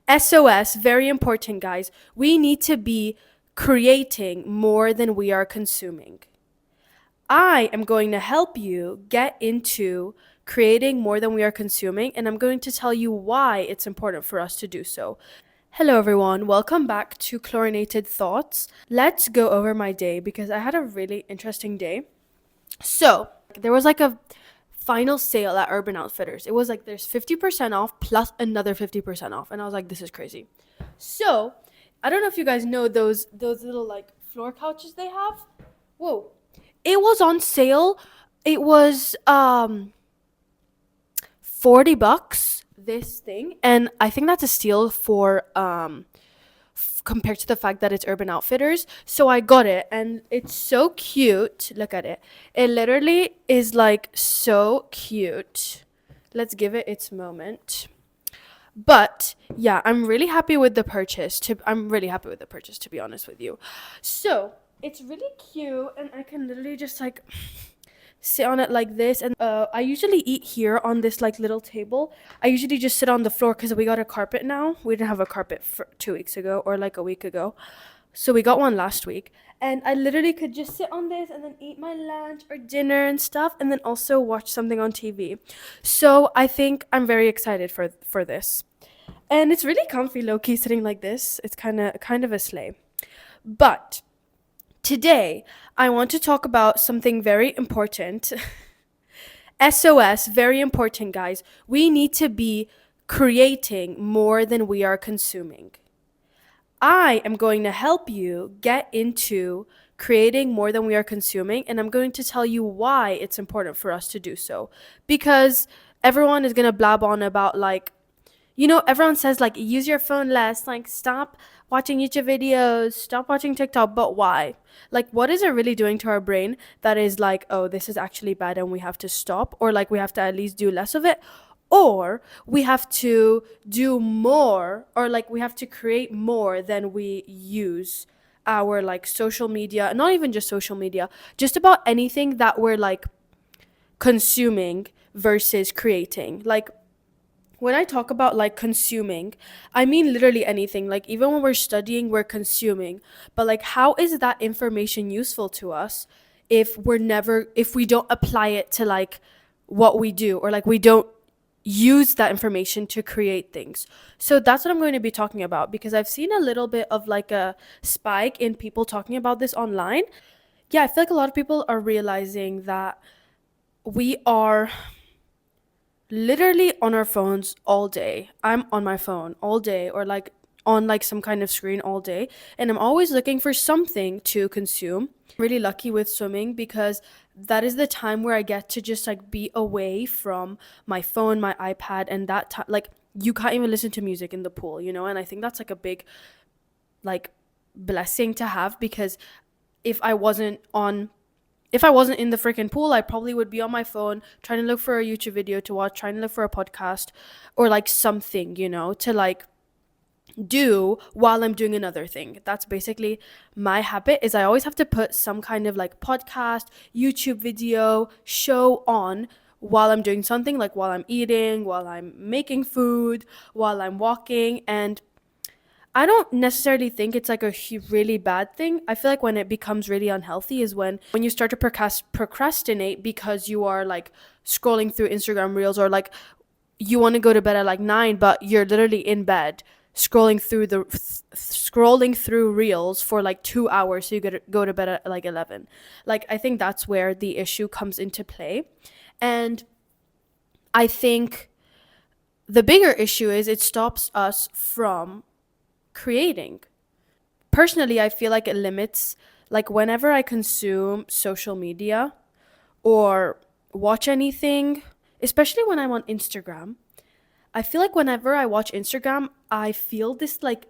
SOS, very important, guys. We need to be creating more than we are consuming. I am going to help you get into creating more than we are consuming, and I'm going to tell you why it's important for us to do so. Hello, everyone. Welcome back to Chlorinated Thoughts. Let's go over my day because I had a really interesting day. So, there was like a final sale at Urban Outfitters. It was like there's 50% off plus another 50% off. And I was like, this is crazy. So, I don't know if you guys know those little like floor couches they have. Whoa. It was on sale. It was $40 this thing, and I think that's a steal for compared to the fact that it's Urban Outfitters. So I got it, and it's so cute. Look at it. It literally is like so cute. Let's give it its moment. But yeah, I'm really happy with the purchase. I'm really happy with the purchase, to be honest with you. So it's really cute, and I can literally just like sit on it like this. And I usually eat here on this like little table. I usually just sit on the floor because we got a carpet now. We didn't have a carpet for 2 weeks ago or like a week ago, so we got one last week. And I literally could just sit on this and then eat my lunch or dinner and stuff, and then also watch something on TV. So I think I'm very excited for this, and it's really comfy, low key, sitting like this. It's kind of a sleigh. But today, I want to talk about something very important. SOS, very important, guys. We need to be creating more than we are consuming. I am going to help you get into creating more than we are consuming, and I'm going to tell you why it's important for us to do so. Because everyone is going to blab on about like, everyone says like use your phone less, like stop watching YouTube videos, stop watching TikTok, but why? Like, what is it really doing to our brain that is like, oh, this is actually bad and we have to stop, or like we have to at least do less of it, or we have to do more, or like we have to create more than we use our like social media, not even just social media, just about anything that we're like consuming versus creating. Like, when I talk about like consuming, I mean literally anything. Like, even when we're studying, we're consuming. But like, how is that information useful to us if we don't apply it to like what we do, or like we don't use that information to create things? So that's what I'm going to be talking about, because I've seen a little bit of like a spike in people talking about this online. Yeah, I feel like a lot of people are realizing that we are literally on our phones all day. I'm on my phone all day, or like on like some kind of screen all day, and I'm always looking for something to consume. Really lucky with swimming because that is the time where I get to just like be away from my phone, my iPad, and that time like you can't even listen to music in the pool, and I think that's like a big like blessing to have, because if I wasn't on if I wasn't in the freaking pool, I probably would be on my phone trying to look for a YouTube video to watch, trying to look for a podcast, or like something, to like do while I'm doing another thing. That's basically my habit, is I always have to put some kind of like podcast, YouTube video, show on while I'm doing something, like while I'm eating, while I'm making food, while I'm walking. And I don't necessarily think it's like a really bad thing. I feel like when it becomes really unhealthy is when you start to procrastinate because you are like scrolling through Instagram reels, or like you want to go to bed at like 9, but you're literally in bed scrolling through reels for like 2 hours, so you go to bed at like 11. Like, I think that's where the issue comes into play. And I think the bigger issue is it stops us from creating. Personally, I feel like it limits, like whenever I consume social media or watch anything, especially when I'm on Instagram, I feel like whenever I watch Instagram, I feel this like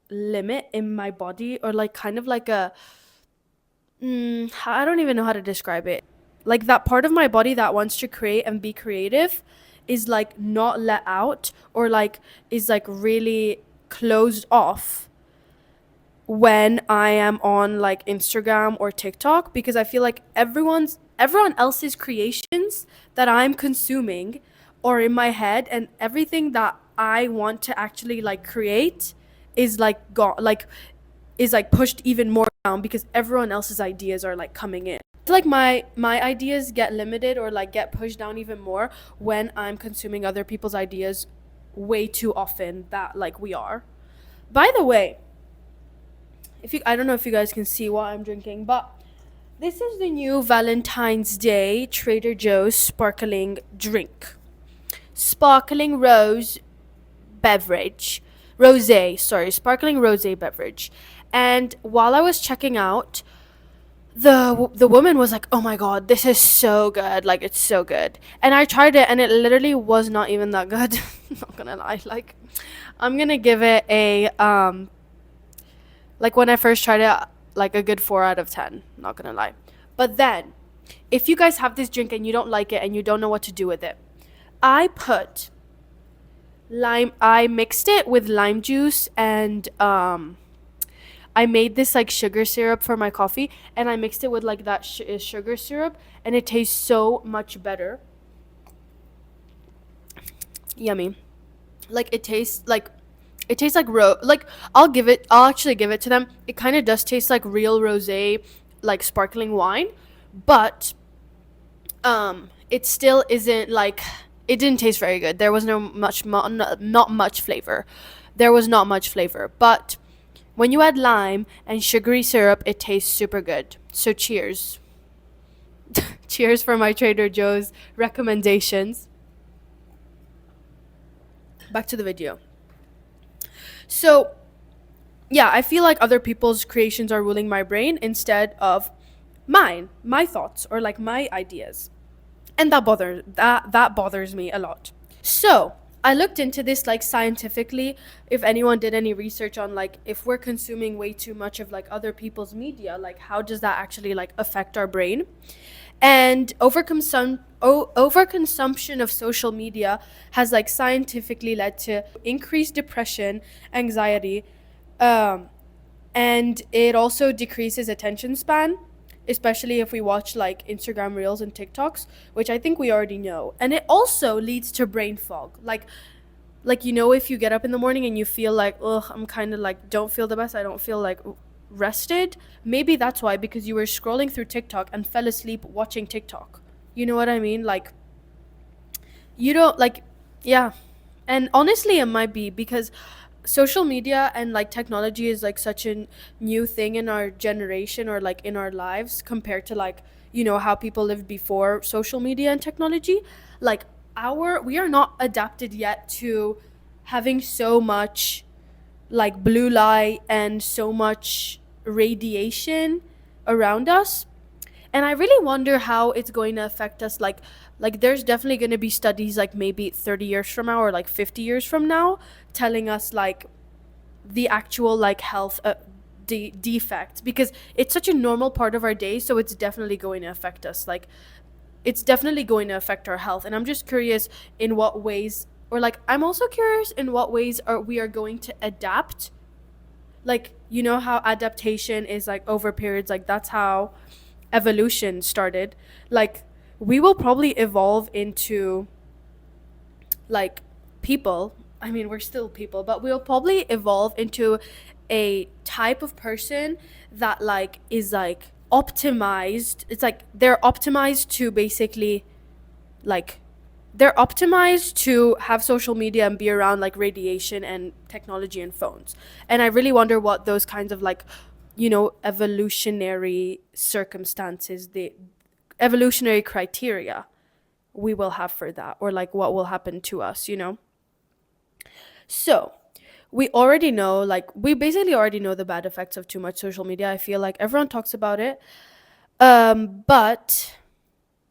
limit in my body, or like kind of like I don't even know how to describe it. Like, that part of my body that wants to create and be creative is like not let out, or like is like really closed off when I am on like Instagram or TikTok, because I feel like everyone else's creations that I'm consuming or in my head, and everything that I want to actually like create is like gone, like is like pushed even more down because everyone else's ideas are like coming in. I feel like my ideas get limited or like get pushed down even more when I'm consuming other people's ideas way too often that like we are. By the way, if you I don't know if you guys can see what I'm drinking, but this is the new Valentine's Day Trader Joe's sparkling drink. Sparkling rose beverage. Sparkling rosé beverage. And while I was checking out, the woman was like, "Oh my god, this is so good. Like it's so good." And I tried it and it literally was not even that good. Not gonna lie. Like I'm going to give it a like when I first tried it, like a good 4 out of 10, not gonna lie. But then if you guys have this drink and you don't like it and you don't know what to do with it, I put I mixed it with lime juice and I made this like sugar syrup for my coffee and I mixed it with like that sugar syrup and it tastes so much better. Yummy. Like it tastes like like I'll actually give it to them. It kind of does taste like real rosé, like sparkling wine, but it still isn't like it didn't taste very good. There was not much flavor. There was not much flavor, but when you add lime and sugary syrup, it tastes super good. So cheers. Cheers for my Trader Joe's recommendations. Back to the video. So, yeah, I feel like other people's creations are ruling my brain instead of my thoughts or like my ideas. And that bothers me a lot. So, I looked into this like scientifically if anyone did any research on like if we're consuming way too much of like other people's media, like how does that actually like affect our brain? And overconsumption of social media has like scientifically led to increased depression, anxiety, um, and it also decreases attention span, especially if we watch like Instagram reels and TikToks, which I think we already know. And it also leads to brain fog. Like you know, if you get up in the morning and you feel like, ugh, I'm kind of like don't feel the best. I don't feel like rested. Maybe that's why, because you were scrolling through TikTok and fell asleep watching TikTok. You know what I mean? Like you don't like, yeah. And honestly, it might be because social media and like technology is like such a new thing in our generation or like in our lives compared to like you know how people lived before social media and technology. Like we are not adapted yet to having so much like blue light and so much radiation around us. And I really wonder how it's going to affect us. Like there's definitely going to be studies like maybe 30 years from now or like 50 years from now telling us like the actual like health defect, because it's such a normal part of our day, so it's definitely going to affect us. Like it's definitely going to affect our health, and I'm just curious in what ways, or like I'm also curious in what ways are we are going to adapt. Like you know how adaptation is like over periods, like that's how evolution started. Like we will probably evolve into like people. I mean, we're still people, but we'll probably evolve into a type of person that like is like optimized. It's like they're optimized to basically like they're optimized to have social media and be around like radiation and technology and phones. And I really wonder what those kinds of like, you know, evolutionary circumstances, the evolutionary criteria we will have for that, or like what will happen to us, you know? So, we already know, like, we basically already know the bad effects of too much social media. I feel like everyone talks about it. But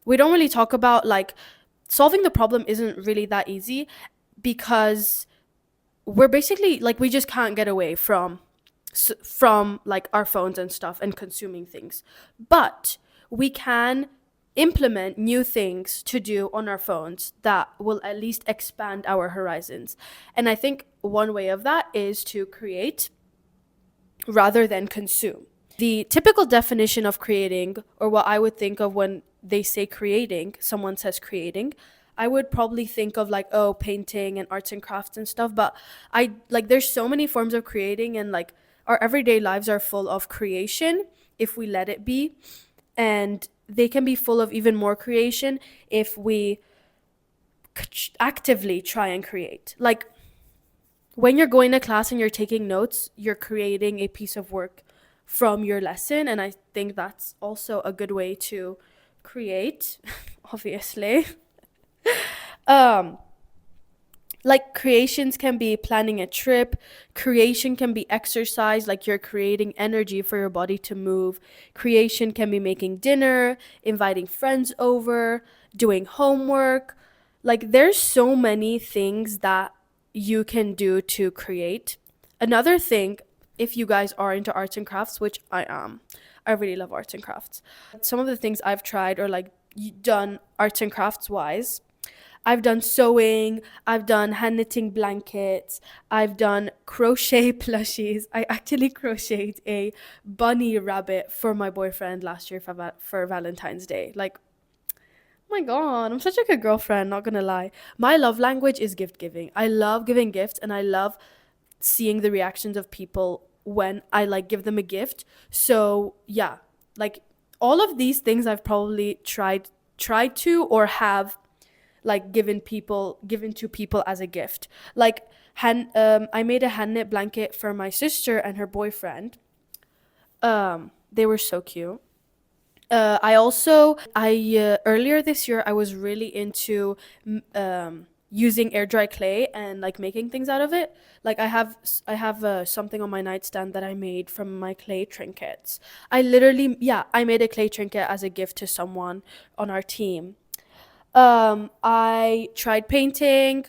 we don't really talk about, like, solving the problem isn't really that easy because we're basically, like, we just can't get away from like our phones and stuff and consuming things. But we can implement new things to do on our phones that will at least expand our horizons. And I think one way of that is to create rather than consume. The typical definition of creating, or what I would think of when they say creating, someone says creating, I would probably think of like, oh, painting and arts and crafts and stuff, but I like there's so many forms of creating, and like our everyday lives are full of creation if we let it be, and they can be full of even more creation if we actively try and create. Like when you're going to class and you're taking notes, you're creating a piece of work from your lesson, and I think that's also a good way to create, obviously. um like creations can be planning a trip, creation can be exercise, like you're creating energy for your body to move, creation can be making dinner, inviting friends over, doing homework. Like there's so many things that you can do to create. Another thing, if you guys are into arts and crafts, which I am, I really love arts and crafts. Some of the things I've tried or like done arts and crafts wise, I've done sewing, I've done hand knitting blankets, I've done crochet plushies. I actually crocheted a bunny rabbit for my boyfriend last year for Valentine's Day. Like, oh my god, I'm such a good girlfriend, not gonna lie. My love language is gift giving. I love giving gifts, and I love seeing the reactions of people when I like give them a gift. So, yeah, like all of these things I've probably tried to or have like given to people as a gift. Like I made a hand knit blanket for my sister and her boyfriend. They were so cute. I earlier this year I was really into using air dry clay and like making things out of it. Like I have something on my nightstand that I made from my clay trinkets. I made a clay trinket as a gift to someone on our team. I tried painting.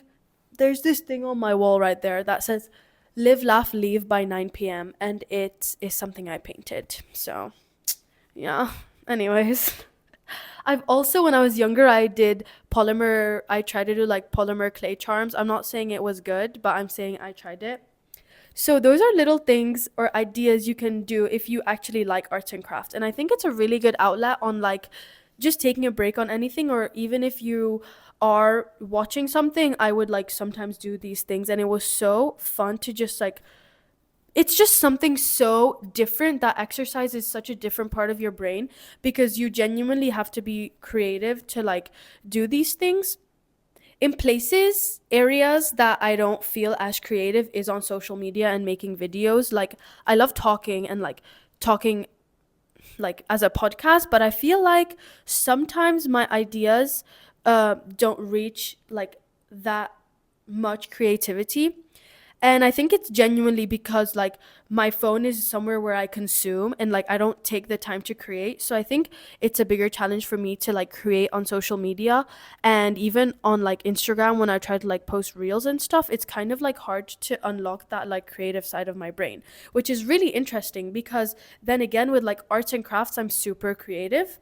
There's this thing on my wall right there that says "Live, Laugh, Leave" by 9 p.m. and it is something I painted. So, yeah. Anyways, I've also, when I was younger, I tried to do like polymer clay charms. I'm not saying it was good, but I'm saying I tried it. So those are little things or ideas you can do if you actually like arts and crafts. And I think it's a really good outlet on like just taking a break on anything, or even if you are watching something, I would like sometimes do these things, and it was so fun to just like it's just something so different. That exercise is such a different part of your brain because you genuinely have to be creative to like do these things. In places areas that I don't feel as creative is on social media and making videos. Like I love talking and like talking like as a podcast, but I feel like sometimes my ideas don't reach like that much creativity. And I think it's genuinely because like my phone is somewhere where I consume and like I don't take the time to create. So I think it's a bigger challenge for me to like create on social media, and even on like Instagram when I try to like post reels and stuff, it's kind of like hard to unlock that like creative side of my brain, which is really interesting because then again with like arts and crafts, I'm super creative.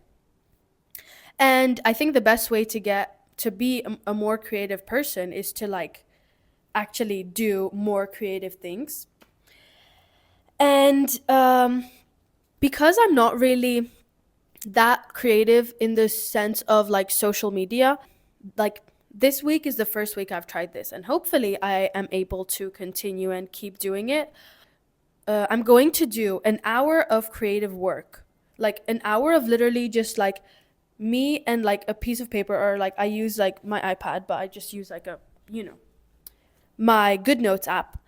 And I think the best way to get to be a more creative person is to like actually do more creative things. And because I'm not really that creative in the sense of like social media, like this week is the first week I've tried this, and hopefully I am able to continue and keep doing it. I'm going to do an hour of creative work, like an hour of literally just like me and like a piece of paper, or like I use like my iPad, but I just use like my Good Notes app,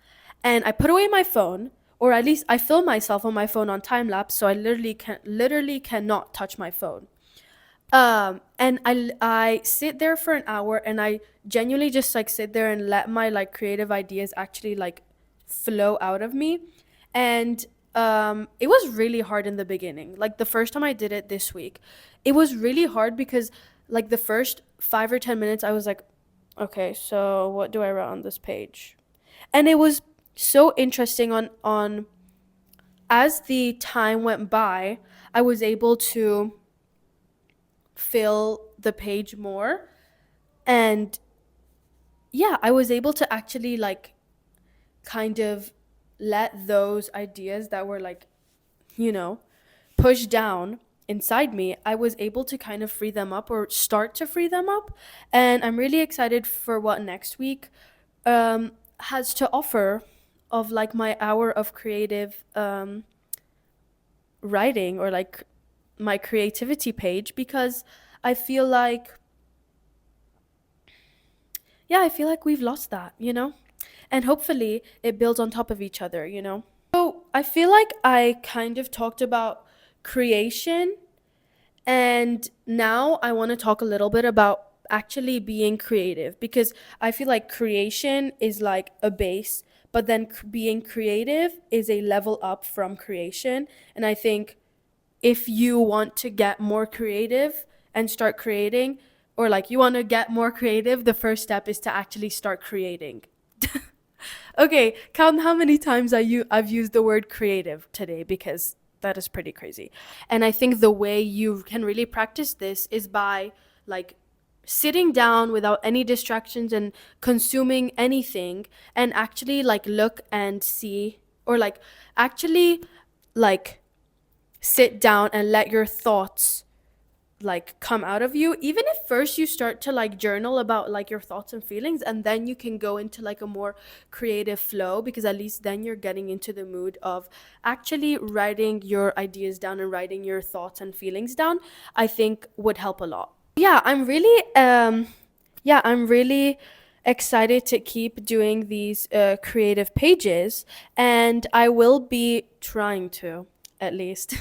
and I put away my phone, or at least I film myself on my phone on time lapse, so I literally cannot touch my phone. And I sit there for an hour, and I genuinely just like sit there and let my like creative ideas actually like flow out of me. And it was really hard in the beginning. Like the first time I did it this week, it was really hard because like the first 5 or 10 minutes I was like, okay, so what do I write on this page? And it was so interesting on as the time went by, I was able to fill the page more, and yeah, I was able to actually like kind of let those ideas that were like, you know, pushed down inside me, I was able to kind of free them up or start to free them up. And I'm really excited for what next week has to offer of like my hour of creative writing, or like my creativity page, because I feel like, yeah, I feel like we've lost that, you know? And hopefully it builds on top of each other, you know? So I feel like I kind of talked about creation, and now I want to talk a little bit about actually being creative, because I feel like creation is like a base, but then being creative is a level up from creation. And I think if you want to get more creative and start creating, or like you want to get more creative, the first step is to actually start creating. Okay, count how many times I've used the word creative today, because that is pretty crazy. And I think the way you can really practice this is by like sitting down without any distractions and consuming anything, and actually like look and see, or like actually like sit down and let your thoughts like come out of you. Even if first you start to like journal about like your thoughts and feelings, and then you can go into like a more creative flow, because at least then you're getting into the mood of actually writing your ideas down and writing your thoughts and feelings down, I think would help a lot. I'm really excited to keep doing these creative pages, and I will be trying to, at least.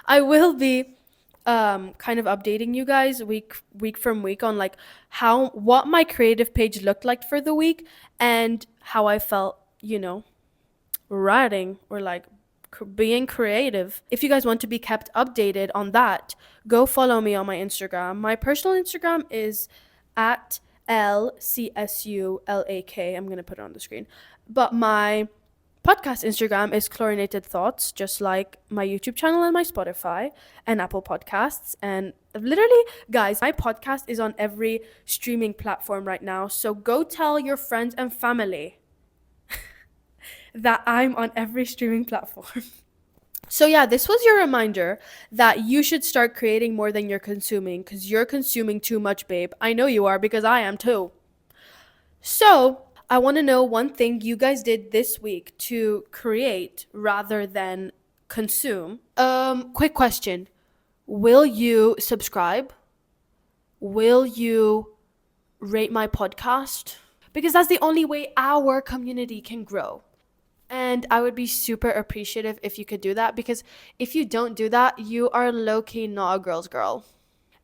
I will be kind of updating you guys week from week on like what my creative page looked like for the week, and how I felt, you know, writing, or like being creative. If you guys want to be kept updated on that, go follow me on my Instagram. My personal Instagram is at LCSULAK. I'm gonna put it on the screen. But my podcast Instagram is Chlorinated Thoughts, just like my YouTube channel and my Spotify and Apple Podcasts. And literally, guys, my podcast is on every streaming platform right now. So go tell your friends and family that I'm on every streaming platform. So yeah, this was your reminder that you should start creating more than you're consuming, because you're consuming too much, babe. I know you are, because I am too. So I want to know one thing you guys did this week to create rather than consume. Quick question. Will you subscribe? Will you rate my podcast? Because that's the only way our community can grow. And I would be super appreciative if you could do that, because if you don't do that, you are low-key not a girl's girl.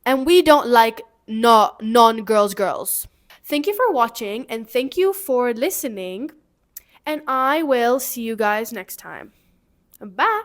And we don't like non-girls girls. Thank you for watching, and thank you for listening. And I will see you guys next time. Bye.